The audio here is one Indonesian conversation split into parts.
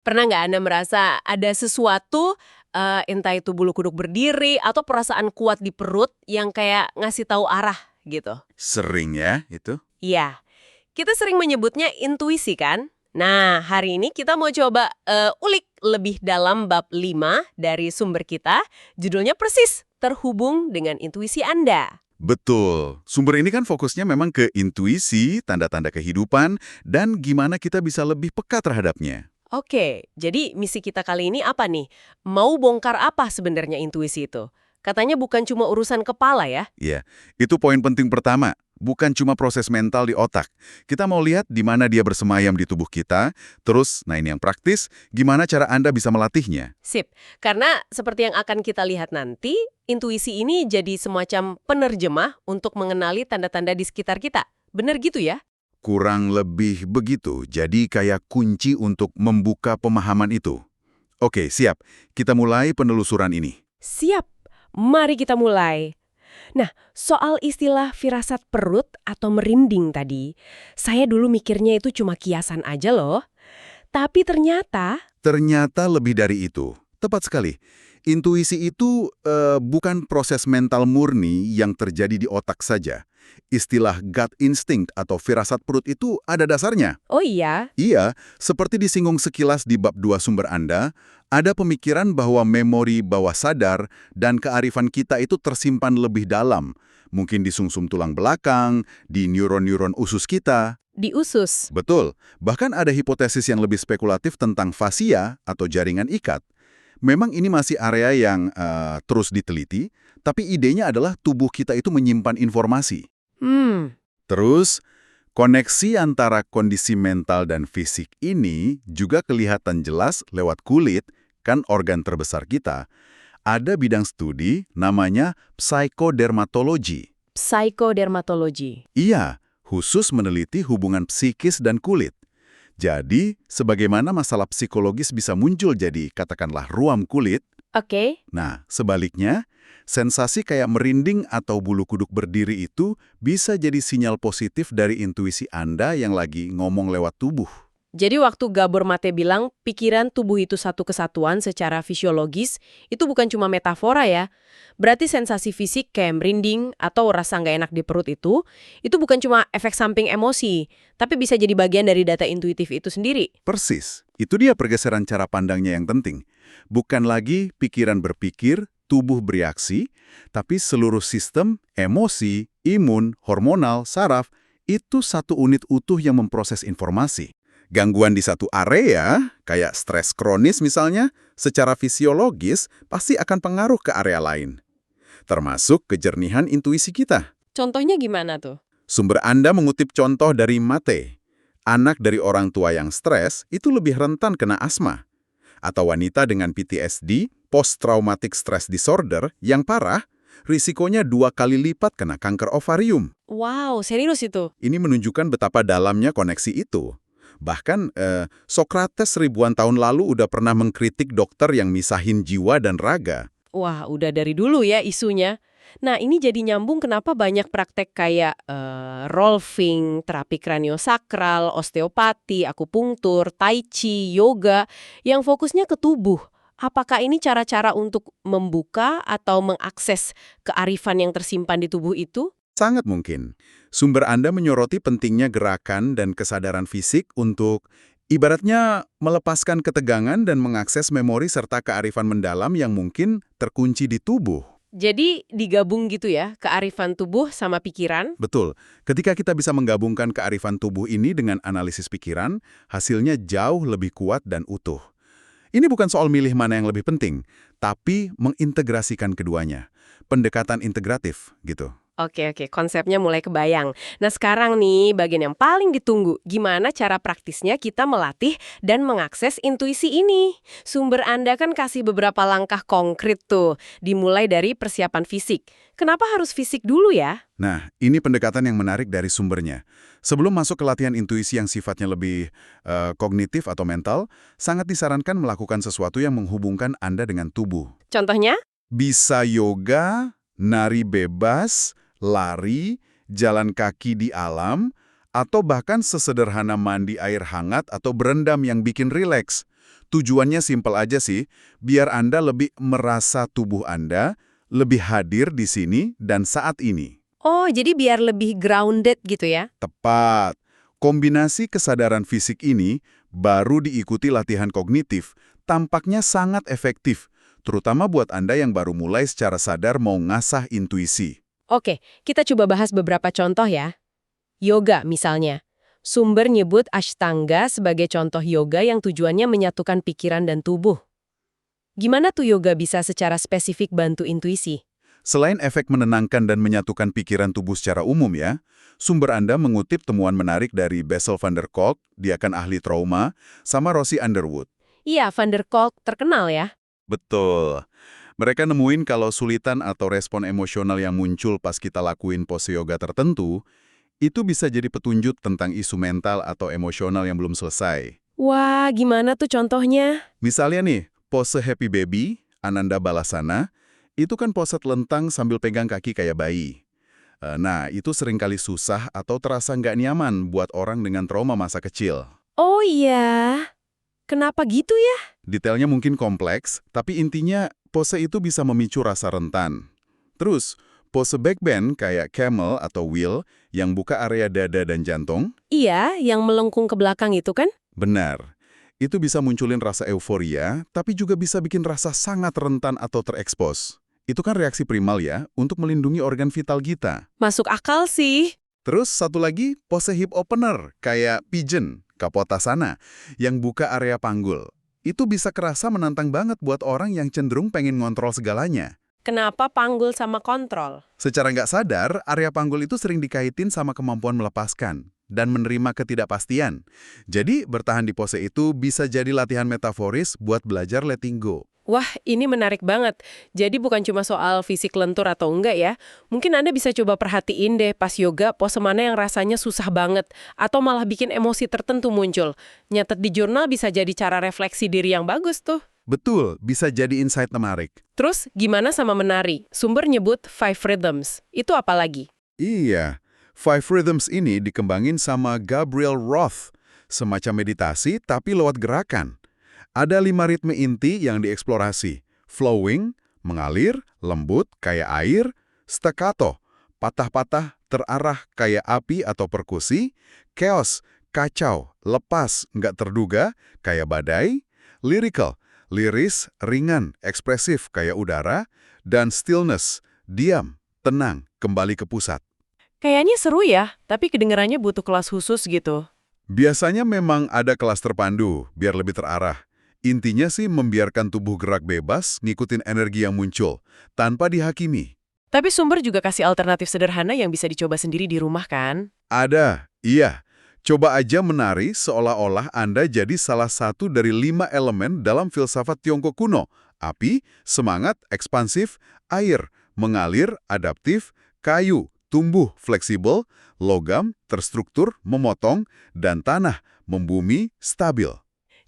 Pernah nggak Anda merasa ada sesuatu, entah itu bulu kuduk berdiri atau perasaan kuat di perut yang kayak ngasih tahu arah gitu? Sering ya itu? Iya, kita sering menyebutnya intuisi kan? Nah, hari ini kita mau coba ulik lebih dalam bab 5 dari sumber kita, judulnya persis terhubung dengan intuisi Anda. Betul. Sumber ini kan fokusnya memang ke intuisi, tanda-tanda kehidupan, dan gimana kita bisa lebih peka terhadapnya. Oke, jadi misi kita kali ini apa nih? Mau bongkar apa sebenarnya intuisi itu? Katanya bukan cuma urusan kepala ya? Ya, itu poin penting pertama. Bukan cuma proses mental di otak. Kita mau lihat di mana dia bersemayam di tubuh kita, terus, nah ini yang praktis, gimana cara Anda bisa melatihnya. Sip, karena seperti yang akan kita lihat nanti, intuisi ini jadi semacam penerjemah untuk mengenali tanda-tanda di sekitar kita. Bener gitu ya? Kurang lebih begitu, jadi kayak kunci untuk membuka pemahaman itu. Oke, siap. Kita mulai penelusuran ini. Siap, mari kita mulai. Nah, soal istilah firasat perut atau merinding tadi, saya dulu mikirnya itu cuma kiasan aja loh. Tapi ternyata, Ternyata lebih dari itu. Tepat sekali. Intuisi itu bukan proses mental murni yang terjadi di otak saja. Istilah gut instinct atau firasat perut itu ada dasarnya. oh iya, Iya, seperti disinggung sekilas di bab 2 sumber Anda, ada pemikiran bahwa memori bawah sadar dan kearifan kita itu tersimpan lebih dalam. Mungkin di sumsum tulang belakang, di neuron-neuron usus kita. di usus. Betul, bahkan ada hipotesis yang lebih spekulatif tentang fasia atau jaringan ikat. Memang ini masih area yang terus diteliti, tapi idenya adalah tubuh kita itu menyimpan informasi. Hmm, Terus, koneksi antara kondisi mental dan fisik ini juga kelihatan jelas lewat kulit, kan organ terbesar kita. Ada bidang studi namanya psikodermatologi. psikodermatologi. Iya, khusus meneliti hubungan psikis dan kulit. Jadi, sebagaimana masalah psikologis bisa muncul jadi katakanlah ruam kulit, Oke, nah sebaliknya, sensasi kayak merinding atau bulu kuduk berdiri itu bisa jadi sinyal positif dari intuisi Anda yang lagi ngomong lewat tubuh. jadi waktu Gabor Mate bilang pikiran tubuh itu satu kesatuan secara fisiologis, itu bukan cuma metafora ya. Berarti sensasi fisik kayak merinding atau rasa nggak enak di perut itu bukan cuma efek samping emosi, tapi bisa jadi bagian dari data intuitif itu sendiri. Persis, itu dia pergeseran cara pandangnya yang penting. Bukan lagi pikiran berpikir, tubuh bereaksi, tapi seluruh sistem, emosi, imun, hormonal, saraf, itu satu unit utuh yang memproses informasi. Gangguan di satu area, kayak stres kronis misalnya, secara fisiologis pasti akan pengaruh ke area lain. Termasuk kejernihan intuisi kita. Contohnya gimana tuh? Sumber Anda mengutip contoh dari Mate. Anak dari orang tua yang stres itu lebih rentan kena asma. Atau wanita dengan PTSD, Post-Traumatic Stress Disorder, yang parah, risikonya 2 kali lipat kena kanker ovarium. Wow, serius itu? Ini menunjukkan betapa dalamnya koneksi itu. Bahkan, Socrates ribuan tahun lalu udah pernah mengkritik dokter yang misahin jiwa dan raga. Wah, udah dari dulu ya isunya. Nah, ini jadi nyambung kenapa banyak praktek kayak rolfing, terapi kraniosakral, osteopati, akupunktur, tai chi, yoga, yang fokusnya ke tubuh. Apakah ini cara-cara untuk membuka atau mengakses kearifan yang tersimpan di tubuh itu? Sangat mungkin. Sumber Anda menyoroti pentingnya gerakan dan kesadaran fisik untuk ibaratnya melepaskan ketegangan dan mengakses memori serta kearifan mendalam yang mungkin terkunci di tubuh. Jadi digabung gitu ya, kearifan tubuh sama pikiran? Betul, ketika kita bisa menggabungkan kearifan tubuh ini dengan analisis pikiran, hasilnya jauh lebih kuat dan utuh. Ini bukan soal milih mana yang lebih penting, tapi mengintegrasikan keduanya. Pendekatan integratif, gitu. Oke, konsepnya mulai kebayang. Nah sekarang nih, bagian yang paling ditunggu. Gimana cara praktisnya kita melatih dan mengakses intuisi ini? Sumber Anda kan kasih beberapa langkah konkret tuh, dimulai dari persiapan fisik. Kenapa harus fisik dulu ya? Nah, ini pendekatan yang menarik dari sumbernya. Sebelum masuk ke latihan intuisi yang sifatnya lebih kognitif atau mental, sangat disarankan melakukan sesuatu yang menghubungkan Anda dengan tubuh. Contohnya? Bisa yoga, nari bebas, lari, jalan kaki di alam, atau bahkan sesederhana mandi air hangat atau berendam yang bikin rileks. Tujuannya simpel aja sih, biar Anda lebih merasa tubuh Anda lebih hadir di sini dan saat ini. Oh, jadi biar lebih grounded gitu ya? Tepat. Kombinasi kesadaran fisik ini baru diikuti latihan kognitif, tampaknya sangat efektif, terutama buat Anda yang baru mulai secara sadar mau ngasah intuisi. Oke, kita coba bahas beberapa contoh ya. Yoga misalnya. Sumber nyebut Ashtanga sebagai contoh yoga yang tujuannya menyatukan pikiran dan tubuh. Gimana tuh yoga bisa secara spesifik bantu intuisi? Selain efek menenangkan dan menyatukan pikiran tubuh secara umum ya, sumber Anda mengutip temuan menarik dari Bessel van der Kolk, dia kan ahli trauma, sama Rosie Underwood. Iya, Van der Kolk terkenal ya. Betul. Mereka nemuin kalau sulitan atau respon emosional yang muncul pas kita lakuin pose yoga tertentu, itu bisa jadi petunjuk tentang isu mental atau emosional yang belum selesai. Wah, gimana tuh contohnya? Misalnya nih, pose Happy Baby, Ananda Balasana, itu kan pose telentang sambil pegang kaki kayak bayi. Nah, itu seringkali susah atau terasa nggak nyaman buat orang dengan trauma masa kecil. Oh iya, kenapa gitu ya? Detailnya mungkin kompleks, tapi intinya pose itu bisa memicu rasa rentan. Terus, pose backbend kayak camel atau wheel yang buka area dada dan jantung, Iya, yang melengkung ke belakang itu kan? benar. Itu bisa munculin rasa euforia, tapi juga bisa bikin rasa sangat rentan atau terekspos. Itu kan reaksi primal ya, untuk melindungi organ vital kita. Masuk akal sih. Terus satu lagi, pose hip opener, kayak pigeon, kapotasana, yang buka area panggul. Itu bisa kerasa menantang banget buat orang yang cenderung pengen ngontrol segalanya. Kenapa panggul sama kontrol? Secara nggak sadar, area panggul itu sering dikaitin sama kemampuan melepaskan dan menerima ketidakpastian. Jadi, bertahan di pose itu bisa jadi latihan metaforis buat belajar letting go. Wah, ini menarik banget. Jadi bukan cuma soal fisik lentur atau enggak ya. Mungkin Anda bisa coba perhatiin deh pas yoga pose mana yang rasanya susah banget atau malah bikin emosi tertentu muncul. Nyatet di jurnal bisa jadi cara refleksi diri yang bagus tuh. Betul, bisa jadi insight menarik. Terus gimana sama menari? Sumber nyebut Five Rhythms. Itu apa lagi? Iya, Five Rhythms ini dikembangin sama Gabriel Roth. Semacam meditasi tapi lewat gerakan. Ada 5 ritme inti yang dieksplorasi. Flowing, mengalir, lembut kayak air, staccato, patah-patah, terarah kayak api atau perkusi, chaos, kacau, lepas, nggak terduga, kayak badai, lyrical, liris, ringan, ekspresif kayak udara, dan stillness, diam, tenang, kembali ke pusat. Kayaknya seru ya, tapi kedengarannya butuh kelas khusus gitu. Biasanya memang ada kelas terpandu, biar lebih terarah. Intinya sih membiarkan tubuh gerak bebas, ngikutin energi yang muncul, tanpa dihakimi. Tapi sumber juga kasih alternatif sederhana yang bisa dicoba sendiri di rumah kan? Ada, iya. Coba aja menari seolah-olah Anda jadi salah satu dari 5 elemen dalam filsafat Tiongkok kuno. Api, semangat, ekspansif, air, mengalir, adaptif, kayu, tumbuh, fleksibel, logam, terstruktur, memotong, dan tanah, membumi, stabil.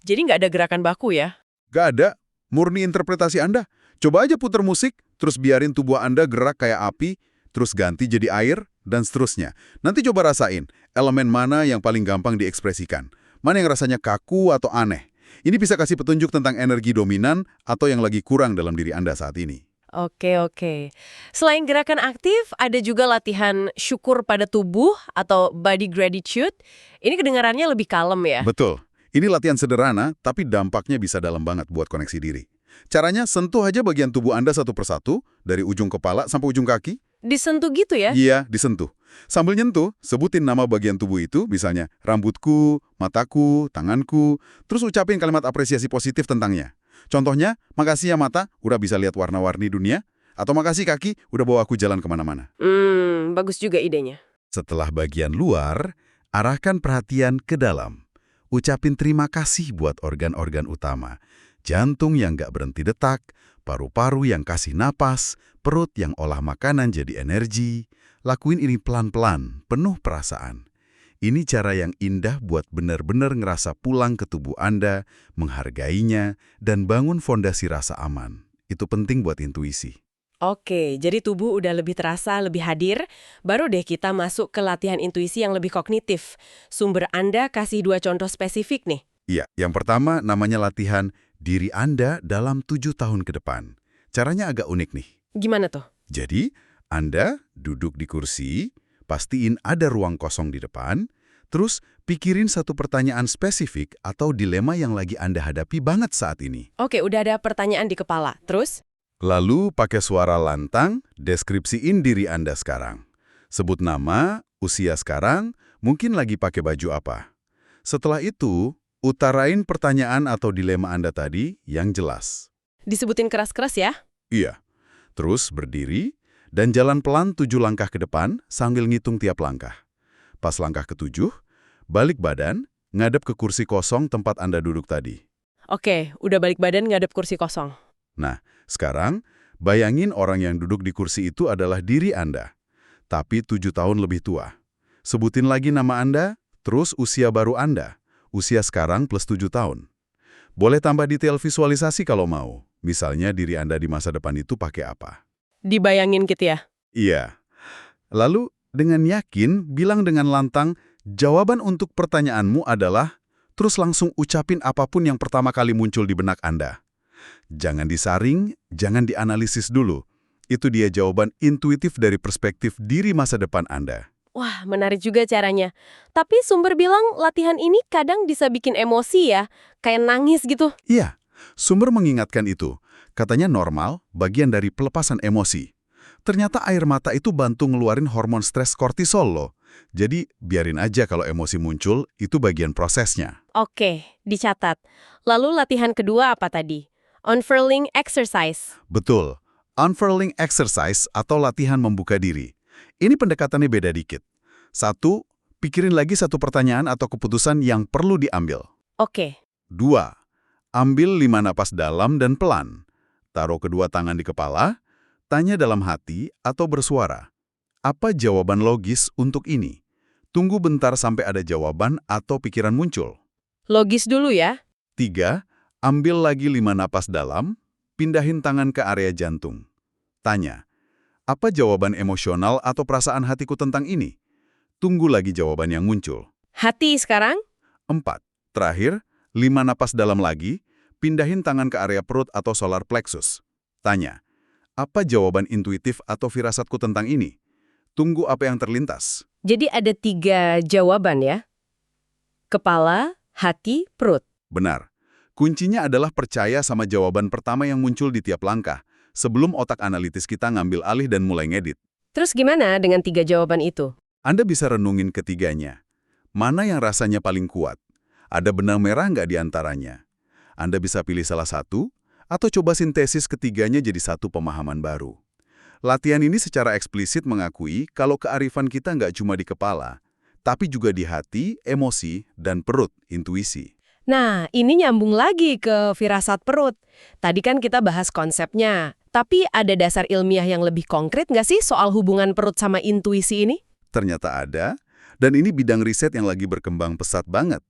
Jadi nggak ada gerakan baku ya? Gak ada, murni interpretasi Anda. Coba aja putar musik, terus biarin tubuh Anda gerak kayak api, terus ganti jadi air, dan seterusnya. Nanti coba rasain, elemen mana yang paling gampang diekspresikan. Mana yang rasanya kaku atau aneh. Ini bisa kasih petunjuk tentang energi dominan atau yang lagi kurang dalam diri Anda saat ini. Oke. Selain gerakan aktif, ada juga latihan syukur pada tubuh atau body gratitude. Ini kedengarannya lebih kalem ya? Betul. Ini latihan sederhana, tapi dampaknya bisa dalam banget buat koneksi diri. Caranya, sentuh aja bagian tubuh Anda satu persatu, dari ujung kepala sampai ujung kaki. Disentuh gitu ya? Iya, disentuh. Sambil nyentuh, sebutin nama bagian tubuh itu, misalnya rambutku, mataku, tanganku, terus ucapin kalimat apresiasi positif tentangnya. Contohnya, makasih ya mata, udah bisa lihat warna-warni dunia, atau makasih kaki, udah bawa aku jalan kemana-mana. Bagus juga idenya. Setelah bagian luar, arahkan perhatian ke dalam. Ucapin terima kasih buat organ-organ utama. Jantung yang nggak berhenti detak, paru-paru yang kasih napas, perut yang olah makanan jadi energi. Lakuin ini pelan-pelan, penuh perasaan. Ini cara yang indah buat benar-benar ngerasa pulang ke tubuh Anda, menghargainya, dan bangun fondasi rasa aman. Itu penting buat intuisi. Oke, jadi tubuh udah lebih terasa, lebih hadir. Baru deh kita masuk ke latihan intuisi yang lebih kognitif. Sumber Anda kasih 2 contoh spesifik nih. Iya, yang pertama namanya latihan diri Anda dalam 7 tahun ke depan. Caranya agak unik nih. Gimana tuh? Jadi, Anda duduk di kursi, pastiin ada ruang kosong di depan, terus pikirin satu pertanyaan spesifik atau dilema yang lagi Anda hadapi banget saat ini. Oke, udah ada pertanyaan di kepala. Terus? Lalu pakai suara lantang, deskripsiin diri Anda sekarang. Sebut nama, usia sekarang, mungkin lagi pakai baju apa. Setelah itu, utarain pertanyaan atau dilema Anda tadi yang jelas. Disebutin keras-keras ya? Iya. Terus berdiri dan jalan pelan 7 langkah ke depan sambil ngitung tiap langkah. Pas langkah ke-7, balik badan, ngadep ke kursi kosong tempat Anda duduk tadi. Oke, udah balik badan ngadep kursi kosong. Nah, sekarang bayangin orang yang duduk di kursi itu adalah diri Anda, tapi 7 tahun lebih tua. Sebutin lagi nama Anda, terus usia baru Anda. Usia sekarang plus 7 tahun. Boleh tambah detail visualisasi kalau mau. Misalnya diri Anda di masa depan itu pakai apa. Dibayangin gitu ya? Iya. Lalu dengan yakin bilang dengan lantang, jawaban untuk pertanyaanmu adalah, terus langsung ucapin apapun yang pertama kali muncul di benak Anda. Jangan disaring, jangan dianalisis dulu. Itu dia jawaban intuitif dari perspektif diri masa depan Anda. Wah, menarik juga caranya. Tapi sumber bilang latihan ini kadang bisa bikin emosi ya, kayak nangis gitu. Iya, sumber mengingatkan itu. Katanya normal, bagian dari pelepasan emosi. Ternyata air mata itu bantu ngeluarin hormon stres kortisol loh. Jadi, biarin aja kalau emosi muncul, itu bagian prosesnya. Oke, dicatat. Lalu latihan kedua apa tadi? Unfurling exercise. Betul. Unfurling exercise atau latihan membuka diri. Ini pendekatannya beda dikit. 1, pikirin lagi satu pertanyaan atau keputusan yang perlu diambil. Oke. 2, ambil 5 napas dalam dan pelan. Taruh kedua tangan di kepala, tanya dalam hati atau bersuara. Apa jawaban logis untuk ini? Tunggu bentar sampai ada jawaban atau pikiran muncul. Logis dulu ya. 3, ambil lagi 5 napas dalam, pindahin tangan ke area jantung. Tanya, apa jawaban emosional atau perasaan hatiku tentang ini? Tunggu lagi jawaban yang muncul. Hati sekarang? 4, terakhir, 5 napas dalam lagi, pindahin tangan ke area perut atau solar plexus. Tanya, apa jawaban intuitif atau firasatku tentang ini? Tunggu apa yang terlintas. Jadi ada 3 jawaban ya? Kepala, hati, perut. Benar. Kuncinya adalah percaya sama jawaban pertama yang muncul di tiap langkah, sebelum otak analitis kita ngambil alih dan mulai ngedit. Terus gimana dengan 3 jawaban itu? Anda bisa renungin ketiganya. Mana yang rasanya paling kuat? Ada benang merah nggak di antaranya? Anda bisa pilih salah satu, atau coba sintesis ketiganya jadi satu pemahaman baru. Latihan ini secara eksplisit mengakui kalau kearifan kita nggak cuma di kepala, tapi juga di hati, emosi, dan perut, intuisi. Nah, ini nyambung lagi ke firasat perut. Tadi kan kita bahas konsepnya, tapi ada dasar ilmiah yang lebih konkret nggak sih soal hubungan perut sama intuisi ini? Ternyata ada, dan ini bidang riset yang lagi berkembang pesat banget.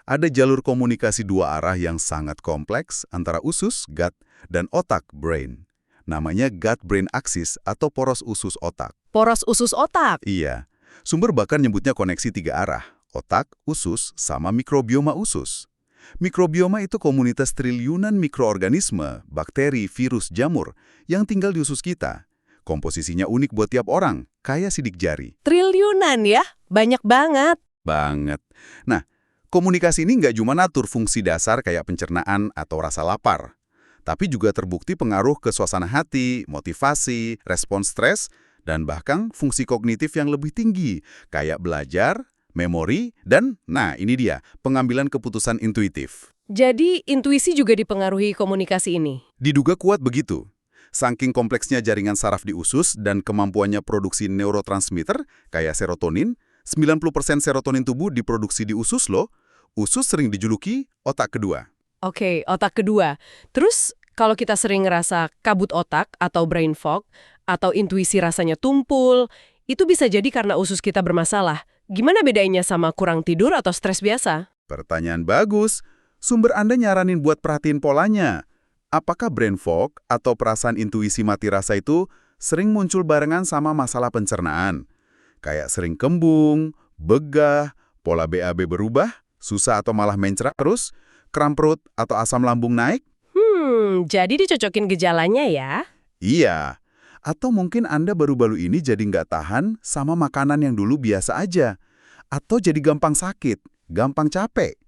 Ada jalur komunikasi 2 arah yang sangat kompleks antara usus, gut, dan otak, brain. Namanya gut-brain axis atau poros usus otak. Poros usus otak. Iya, sumber bahkan nyebutnya koneksi 3 arah, otak, usus, sama mikrobioma usus. Mikrobioma itu komunitas triliunan mikroorganisme, bakteri, virus, jamur yang tinggal di usus kita. Komposisinya unik buat tiap orang, kayak sidik jari. Triliunan ya? Banyak banget. Banget. Nah, komunikasi ini nggak cuma ngatur fungsi dasar kayak pencernaan atau rasa lapar, tapi juga terbukti pengaruh ke suasana hati, motivasi, respons stres, dan bahkan fungsi kognitif yang lebih tinggi, kayak belajar, memori, dan, nah ini dia, pengambilan keputusan intuitif. Jadi intuisi juga dipengaruhi komunikasi ini. Diduga kuat begitu. Saking kompleksnya jaringan saraf di usus dan kemampuannya produksi neurotransmitter, kayak serotonin, 90% serotonin tubuh diproduksi di usus loh. Usus sering dijuluki otak kedua. Oke, otak kedua. Terus kalau kita sering ngerasa kabut otak atau brain fog, atau intuisi rasanya tumpul, itu bisa jadi karena usus kita bermasalah. Gimana bedanya sama kurang tidur atau stres biasa? Pertanyaan bagus. Sumber Anda nyaranin buat perhatiin polanya. Apakah brain fog atau perasaan intuisi mati rasa itu sering muncul barengan sama masalah pencernaan? Kayak sering kembung, begah, pola BAB berubah, Susah atau malah mencret terus? Kram perut atau asam lambung naik? Jadi dicocokin gejalanya ya? Iya. Atau mungkin Anda baru-baru ini jadi nggak tahan sama makanan yang dulu biasa aja. Atau jadi gampang sakit, gampang capek.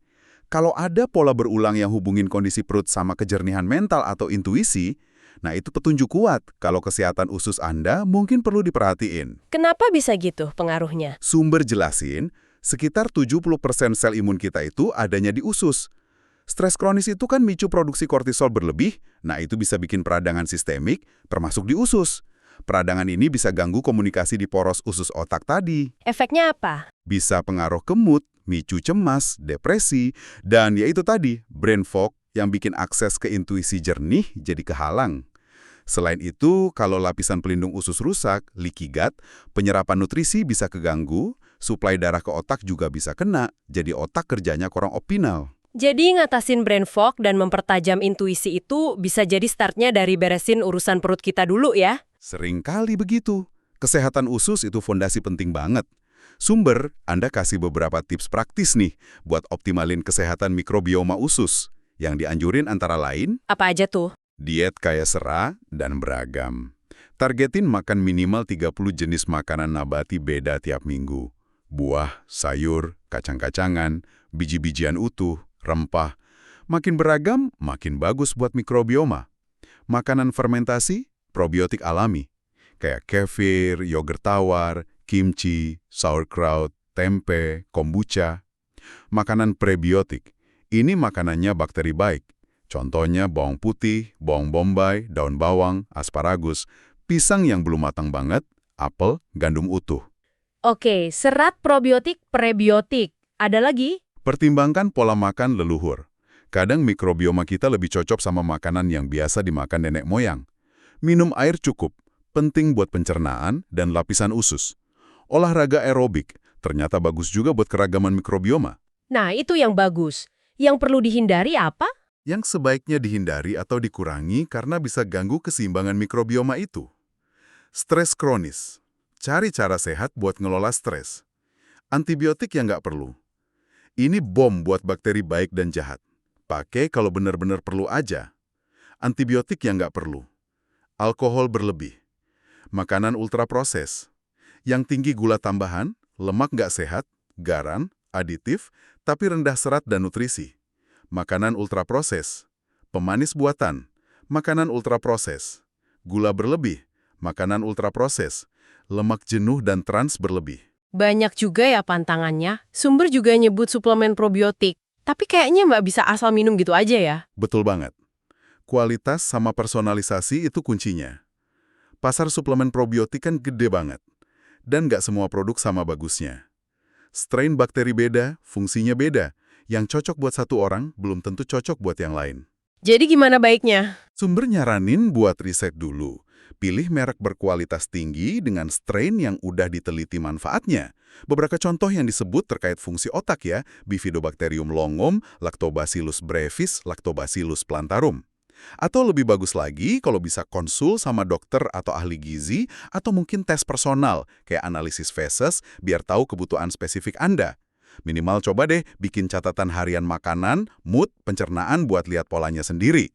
Kalau ada pola berulang yang hubungin kondisi perut sama kejernihan mental atau intuisi, nah itu petunjuk kuat kalau kesehatan usus Anda mungkin perlu diperhatiin. Kenapa bisa gitu pengaruhnya? Sumber jelasin, sekitar 70% sel imun kita itu adanya di usus. Stres kronis itu kan micu produksi kortisol berlebih, nah itu bisa bikin peradangan sistemik, termasuk di usus. Peradangan ini bisa ganggu komunikasi di poros usus otak tadi. Efeknya apa? Bisa pengaruh ke mood, micu cemas, depresi, dan ya itu tadi, brain fog yang bikin akses ke intuisi jernih jadi kehalang. Selain itu, kalau lapisan pelindung usus rusak, leaky gut, penyerapan nutrisi bisa keganggu, suplai darah ke otak juga bisa kena, jadi otak kerjanya kurang optimal. Jadi ngatasin brain fog dan mempertajam intuisi itu bisa jadi startnya dari beresin urusan perut kita dulu ya? Seringkali begitu. Kesehatan usus itu fondasi penting banget. Sumber, Anda kasih beberapa tips praktis nih buat optimalin kesehatan mikrobioma usus. Yang dianjurin antara lain, Apa aja tuh? diet kaya sera dan beragam. Targetin makan minimal 30 jenis makanan nabati beda tiap minggu. Buah, sayur, kacang-kacangan, biji-bijian utuh, rempah. Makin beragam, makin bagus buat mikrobioma. Makanan fermentasi, probiotik alami. Kayak kefir, yogurt tawar, kimchi, sauerkraut, tempe, kombucha. Makanan prebiotik. Ini makanannya bakteri baik. Contohnya bawang putih, bawang bombay, daun bawang, asparagus, pisang yang belum matang banget, apel, gandum utuh. Oke, serat probiotik, prebiotik. Ada lagi? Pertimbangkan pola makan leluhur. Kadang mikrobioma kita lebih cocok sama makanan yang biasa dimakan nenek moyang. Minum air cukup, penting buat pencernaan dan lapisan usus. Olahraga aerobik, ternyata bagus juga buat keragaman mikrobioma. Nah, itu yang bagus. Yang perlu dihindari apa? Yang sebaiknya dihindari atau dikurangi karena bisa ganggu keseimbangan mikrobioma itu. Stres kronis. Cari cara sehat buat ngelola stres. Antibiotik yang nggak perlu. Ini bom buat bakteri baik dan jahat. Pakai kalau benar-benar perlu aja. Antibiotik yang nggak perlu. Alkohol berlebih. Makanan ultraproses. Yang tinggi gula tambahan, lemak nggak sehat, garam, aditif, tapi rendah serat dan nutrisi. Makanan ultraproses. Pemanis buatan. Makanan ultraproses. Gula berlebih. Makanan ultraproses. Lemak jenuh dan trans berlebih. Banyak juga ya pantangannya. Sumber juga nyebut suplemen probiotik. Tapi kayaknya nggak bisa asal minum gitu aja ya. Betul banget. Kualitas sama personalisasi itu kuncinya. Pasar suplemen probiotik kan gede banget. Dan nggak semua produk sama bagusnya. Strain bakteri beda, fungsinya beda. Yang cocok buat satu orang, belum tentu cocok buat yang lain. Jadi gimana baiknya? Sumber nyaranin buat riset dulu. Pilih merek berkualitas tinggi dengan strain yang udah diteliti manfaatnya. Beberapa contoh yang disebut terkait fungsi otak ya, Bifidobacterium longum, Lactobacillus brevis, Lactobacillus plantarum. Atau lebih bagus lagi kalau bisa konsul sama dokter atau ahli gizi, atau mungkin tes personal, kayak analisis feses, biar tahu kebutuhan spesifik Anda. Minimal coba deh bikin catatan harian makanan, mood, pencernaan buat lihat polanya sendiri.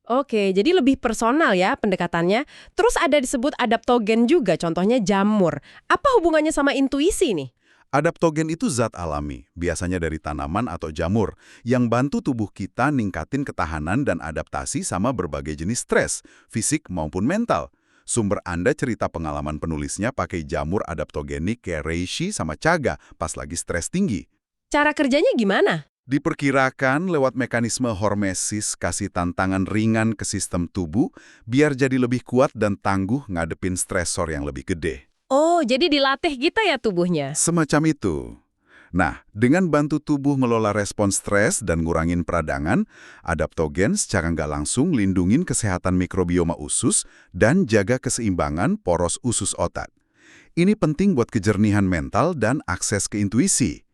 Oke, jadi lebih personal ya pendekatannya. Terus ada disebut adaptogen juga, contohnya jamur. Apa hubungannya sama intuisi nih? Adaptogen itu zat alami, biasanya dari tanaman atau jamur, yang bantu tubuh kita ningkatin ketahanan dan adaptasi sama berbagai jenis stres, fisik maupun mental. Sumber Anda cerita pengalaman penulisnya pakai jamur adaptogenik kayak reishi sama chaga pas lagi stres tinggi. Cara kerjanya gimana? Diperkirakan lewat mekanisme hormesis kasih tantangan ringan ke sistem tubuh biar jadi lebih kuat dan tangguh ngadepin stresor yang lebih gede. Oh, jadi dilatih gitu ya tubuhnya? Semacam itu. Nah, dengan bantu tubuh ngelola respon stres dan ngurangin peradangan, adaptogen secara nggak langsung lindungin kesehatan mikrobioma usus dan jaga keseimbangan poros usus otak. Ini penting buat kejernihan mental dan akses ke intuisi.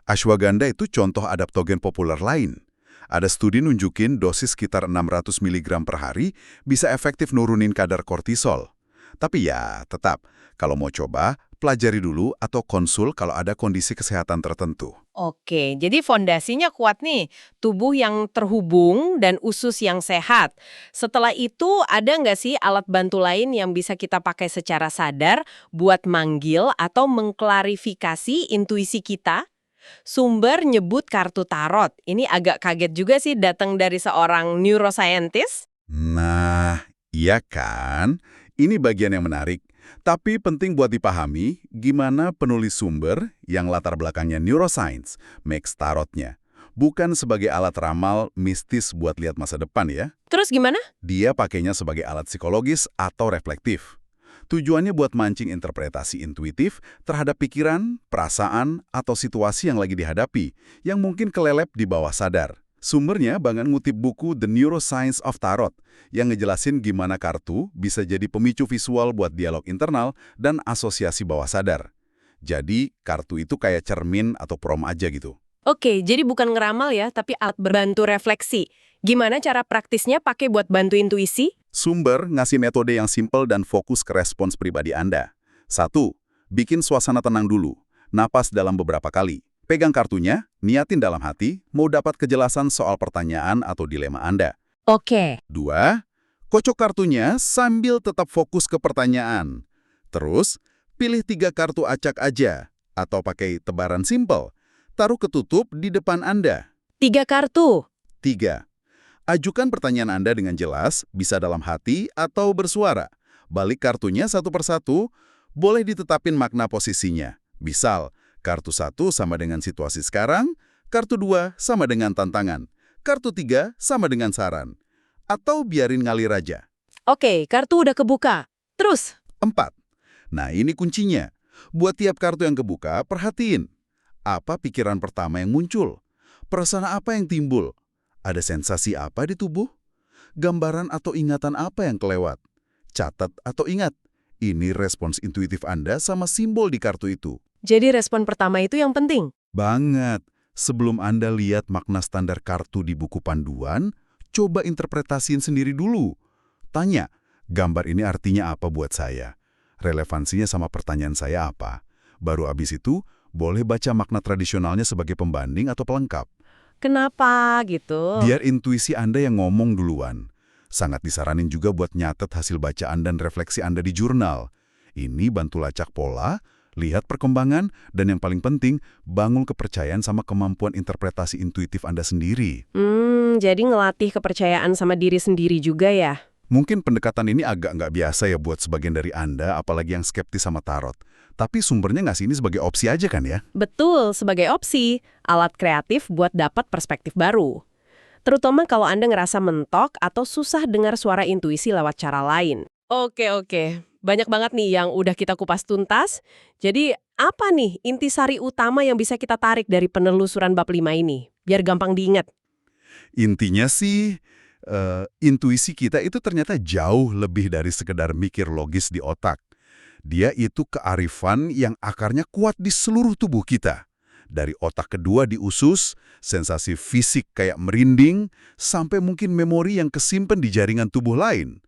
Ashwagandha itu contoh adaptogen populer lain. Ada studi nunjukin dosis sekitar 600 mg per hari bisa efektif nurunin kadar kortisol. Tapi ya, tetap, kalau mau coba, pelajari dulu atau konsul kalau ada kondisi kesehatan tertentu. Oke, jadi fondasinya kuat nih. Tubuh yang terhubung dan usus yang sehat. Setelah itu, ada nggak sih alat bantu lain yang bisa kita pakai secara sadar buat manggil atau mengklarifikasi intuisi kita? Sumber nyebut kartu tarot. Ini agak kaget juga sih datang dari seorang neuroscientist. Nah, iya kan? Ini bagian yang menarik. Tapi penting buat dipahami gimana penulis sumber yang latar belakangnya neuroscience makes tarotnya. Bukan sebagai alat ramal mistis buat lihat masa depan ya. Terus gimana? Dia pakainya sebagai alat psikologis atau reflektif. Tujuannya buat mancing interpretasi intuitif terhadap pikiran, perasaan, atau situasi yang lagi dihadapi, yang mungkin kelelep di bawah sadar. Sumbernya bahkan ngutip buku The Neuroscience of Tarot, yang ngejelasin gimana kartu bisa jadi pemicu visual buat dialog internal dan asosiasi bawah sadar. Jadi, kartu itu kayak cermin atau prom aja gitu. Oke, jadi bukan ngeramal ya, tapi alat berbantu refleksi. Gimana cara praktisnya pakai buat bantu intuisi? Sumber ngasih metode yang simpel dan fokus ke respons pribadi Anda. 1. Bikin suasana tenang dulu. Napas dalam beberapa kali. Pegang kartunya, niatin dalam hati, mau dapat kejelasan soal pertanyaan atau dilema Anda. Oke. 2. Kocok kartunya sambil tetap fokus ke pertanyaan. Terus, pilih 3 kartu acak aja, atau pakai tebaran simpel. Taruh ketutup di depan Anda. 3 kartu. 3. Ajukan pertanyaan Anda dengan jelas, bisa dalam hati atau bersuara. Balik kartunya satu persatu, boleh ditetapin makna posisinya. Misal, kartu 1 sama dengan situasi sekarang, kartu 2 sama dengan tantangan, kartu 3 sama dengan saran. Atau biarin ngalir aja. Oke, kartu udah kebuka. Terus? 4. Nah ini kuncinya. Buat tiap kartu yang kebuka, perhatiin. Apa pikiran pertama yang muncul? Perasaan apa yang timbul? Ada sensasi apa di tubuh? Gambaran atau ingatan apa yang kelewat? Catat atau ingat. Ini respons intuitif Anda sama simbol di kartu itu. Jadi respon pertama itu yang penting? Banget. Sebelum Anda lihat makna standar kartu di buku panduan, coba interpretasiin sendiri dulu. Tanya, gambar ini artinya apa buat saya? Relevansinya sama pertanyaan saya apa? Baru abis itu, boleh baca makna tradisionalnya sebagai pembanding atau pelengkap. Kenapa gitu? Biar intuisi Anda yang ngomong duluan. Sangat disaranin juga buat nyatet hasil bacaan dan refleksi Anda di jurnal. Ini bantu lacak pola, lihat perkembangan, dan yang paling penting, bangun kepercayaan sama kemampuan interpretasi intuitif Anda sendiri. Jadi ngelatih kepercayaan sama diri sendiri juga ya? Mungkin pendekatan ini agak nggak biasa ya buat sebagian dari Anda, apalagi yang skeptis sama tarot. Tapi sumbernya ngasih ini sebagai opsi aja kan ya? Betul, sebagai opsi, alat kreatif buat dapat perspektif baru. Terutama kalau Anda ngerasa mentok atau susah dengar suara intuisi lewat cara lain. Oke. Banyak banget nih yang udah kita kupas tuntas. Jadi, apa nih intisari utama yang bisa kita tarik dari penelusuran bab 5 ini? Biar gampang diingat. Intinya sih, intuisi kita itu ternyata jauh lebih dari sekedar mikir logis di otak. Dia itu kearifan yang akarnya kuat di seluruh tubuh kita. Dari otak kedua di usus, sensasi fisik kayak merinding, sampai mungkin memori yang kesimpan di jaringan tubuh lain.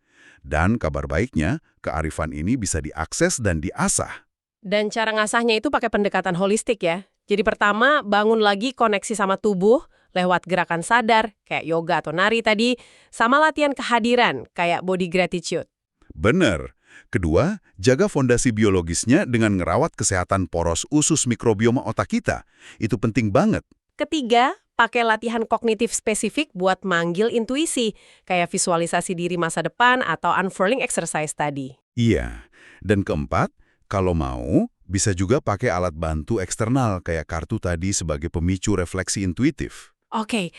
Dan kabar baiknya, kearifan ini bisa diakses dan diasah. Dan cara ngasahnya itu pakai pendekatan holistik ya. Jadi pertama, bangun lagi koneksi sama tubuh lewat gerakan sadar, kayak yoga atau nari tadi, sama latihan kehadiran, kayak body gratitude. Bener. Kedua, jaga fondasi biologisnya dengan ngerawat kesehatan poros usus mikrobioma otak kita. Itu penting banget. Ketiga, pakai latihan kognitif spesifik buat manggil intuisi, kayak visualisasi diri masa depan atau unfurling exercise tadi. Iya. Dan keempat, kalau mau, bisa juga pakai alat bantu eksternal kayak kartu tadi sebagai pemicu refleksi intuitif. Oke,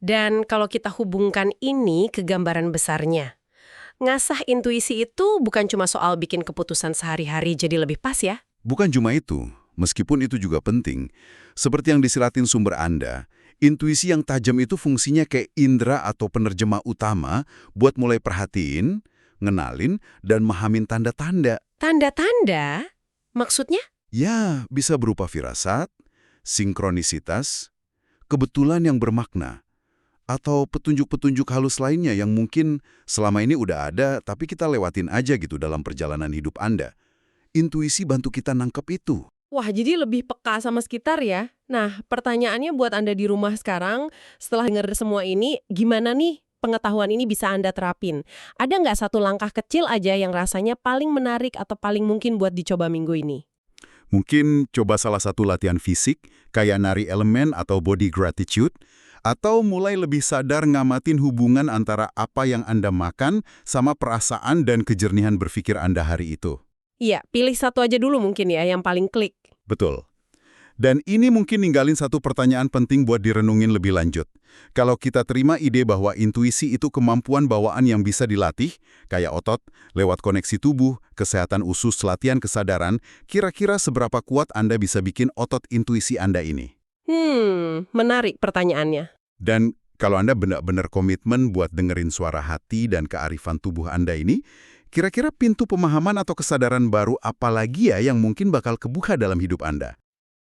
dan kalau kita hubungkan ini ke gambaran besarnya, ngasah intuisi itu bukan cuma soal bikin keputusan sehari-hari jadi lebih pas ya? Bukan cuma itu, meskipun itu juga penting. Seperti yang disilatin sumber Anda, intuisi yang tajam itu fungsinya kayak indera atau penerjemah utama buat mulai perhatiin, ngenalin, dan mahamin tanda-tanda. Tanda-tanda? Maksudnya? Ya, bisa berupa firasat, sinkronisitas, kebetulan yang bermakna, atau petunjuk-petunjuk halus lainnya yang mungkin selama ini udah ada tapi kita lewatin aja gitu dalam perjalanan hidup Anda. intuisi bantu kita nangkep itu. Wah, jadi lebih peka sama sekitar ya. Nah, pertanyaannya buat Anda di rumah sekarang, setelah dengar semua ini, gimana nih pengetahuan ini bisa Anda terapin? Ada nggak satu langkah kecil aja yang rasanya paling menarik atau paling mungkin buat dicoba minggu ini? Mungkin coba salah satu latihan fisik, kayak nari elemen atau body gratitude, atau mulai lebih sadar ngamatin hubungan antara apa yang Anda makan sama perasaan dan kejernihan berpikir Anda hari itu. Iya, pilih satu aja dulu mungkin ya, yang paling klik. Betul. Dan ini mungkin ninggalin satu pertanyaan penting buat direnungin lebih lanjut. Kalau kita terima ide bahwa intuisi itu kemampuan bawaan yang bisa dilatih, kayak otot, lewat koneksi tubuh, kesehatan usus, latihan kesadaran, kira-kira seberapa kuat Anda bisa bikin otot intuisi Anda ini? Menarik pertanyaannya. Dan kalau Anda benar-benar komitmen buat dengerin suara hati dan kearifan tubuh Anda ini, kira-kira pintu pemahaman atau kesadaran baru apa lagi ya yang mungkin bakal kebuka dalam hidup Anda?